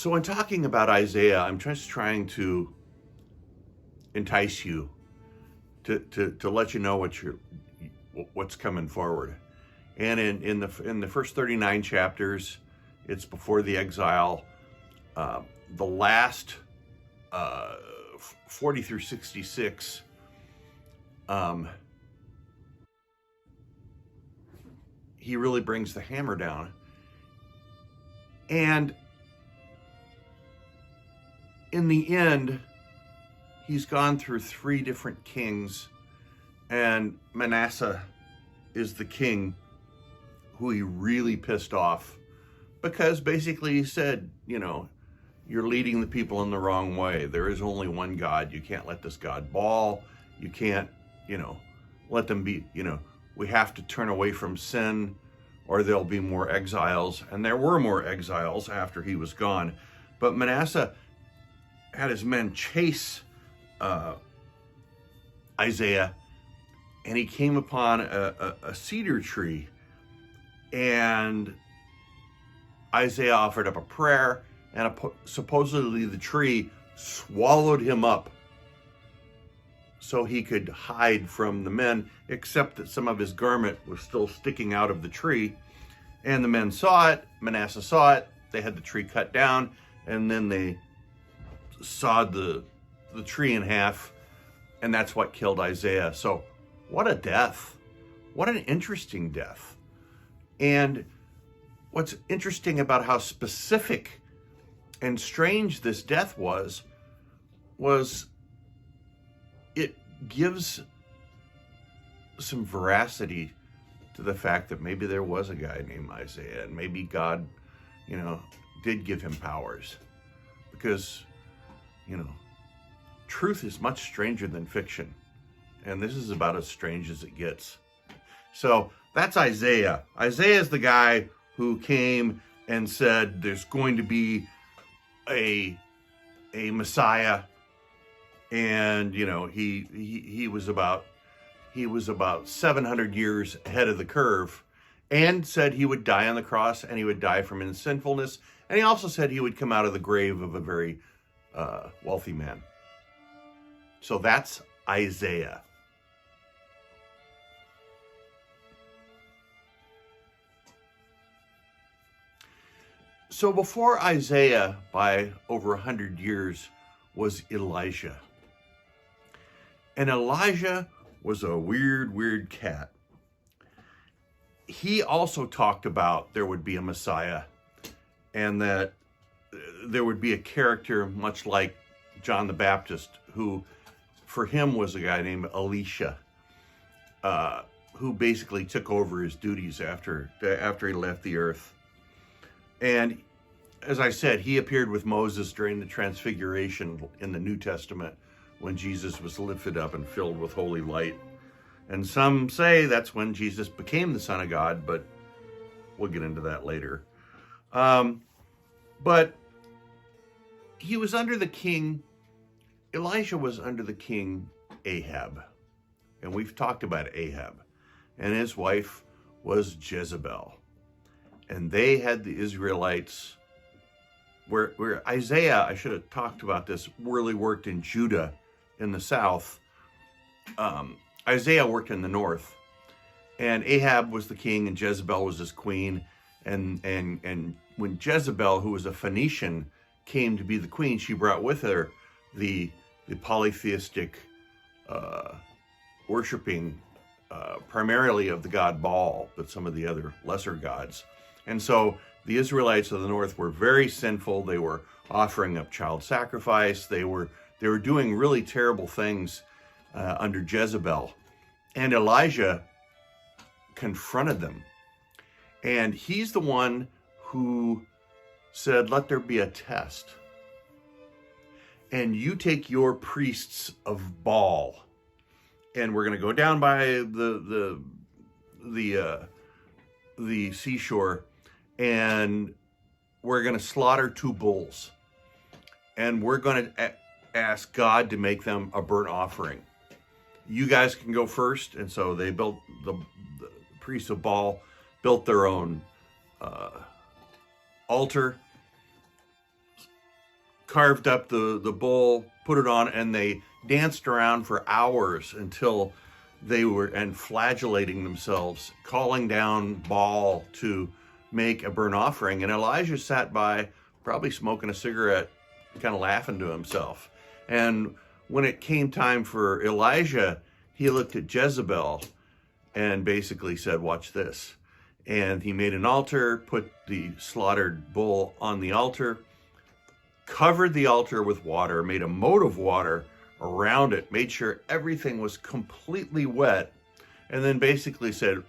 So in talking about Isaiah, I'm just trying to entice you to let you know what's coming forward. And in the first 39 chapters, it's before the exile. The last 40 through 66, he really brings the hammer down. And in the end, he's gone through 3 different kings, and Manasseh is the king who he really pissed off, because basically he said, you're leading the people in the wrong way. There is only one God. You can't let this God Baal. You can't, let them be, we have to turn away from sin or there'll be more exiles. And there were more exiles after he was gone. But Manasseh had his men chase Isaiah, and he came upon a cedar tree, and Isaiah offered up a prayer, and supposedly the tree swallowed him up so he could hide from the men, except that some of his garment was still sticking out of the tree. And the men saw it, Manasseh saw it, they had the tree cut down, and then they sawed the tree in half, and that's what killed Isaiah. So what a death. What an interesting death. And what's interesting about how specific and strange this death was it gives some veracity to the fact that maybe there was a guy named Isaiah, and maybe God, did give him powers. Because, truth is much stranger than fiction. And this is about as strange as it gets. So that's Isaiah. Isaiah is the guy who came and said there's going to be a Messiah, and he was about 700 years ahead of the curve, and said he would die on the cross, and he would die from his sinfulness, and he also said he would come out of the grave of a very wealthy man. So that's Isaiah. So before Isaiah, by over 100 years, was Elijah. And Elijah was a weird cat. He also talked about there would be a Messiah, and that there would be a character much like John the Baptist, who for him was a guy named Elisha, who basically took over his duties after he left the earth. And as I said, he appeared with Moses during the Transfiguration in the New Testament, when Jesus was lifted up and filled with holy light. And some say that's when Jesus became the Son of God, but we'll get into that later. But he was under the king, Elijah was under the king Ahab. And we've talked about Ahab. And his wife was Jezebel. And they had the Israelites, where Isaiah, I should have talked about this, really worked in Judah in the south. Isaiah worked in the north. And Ahab was the king, and Jezebel was his queen. And when Jezebel, who was a Phoenician, came to be the queen, she brought with her the polytheistic worshiping primarily of the god Baal, but some of the other lesser gods. And so the Israelites of the north were very sinful. They were offering up child sacrifice. They were doing really terrible things under Jezebel. And Elijah confronted them. And he's the one who said, let there be a test. And you take your priests of Baal, and we're going to go down by the seashore, and we're going to slaughter 2 bulls, and we're going to ask God to make them a burnt offering. You guys can go first. And so they built, the priests of Baal built their own altar, carved up the bull, put it on, and they danced around for hours until they were, and flagellating themselves, calling down Baal to make a burnt offering. And Elijah sat by, probably smoking a cigarette, kind of laughing to himself. And when it came time for Elijah, he looked at Jezebel and basically said, watch this. And he made an altar, put the slaughtered bull on the altar, covered the altar with water, made a moat of water around it, made sure everything was completely wet, and then basically said,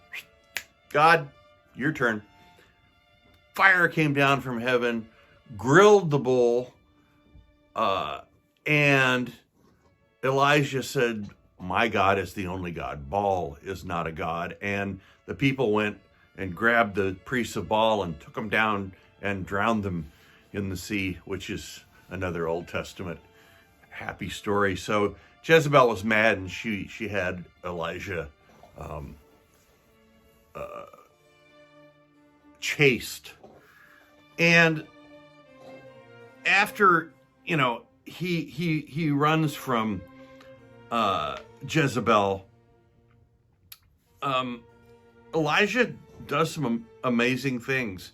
God, your turn. Fire came down from heaven, grilled the bull, and Elijah said, my God is the only God. Baal is not a God. And the people went and grabbed the priests of Baal and took them down and drowned them in the sea, which is another Old Testament happy story. So Jezebel was mad, and she had Elijah chased. And after, he runs from Jezebel, Elijah does some amazing things.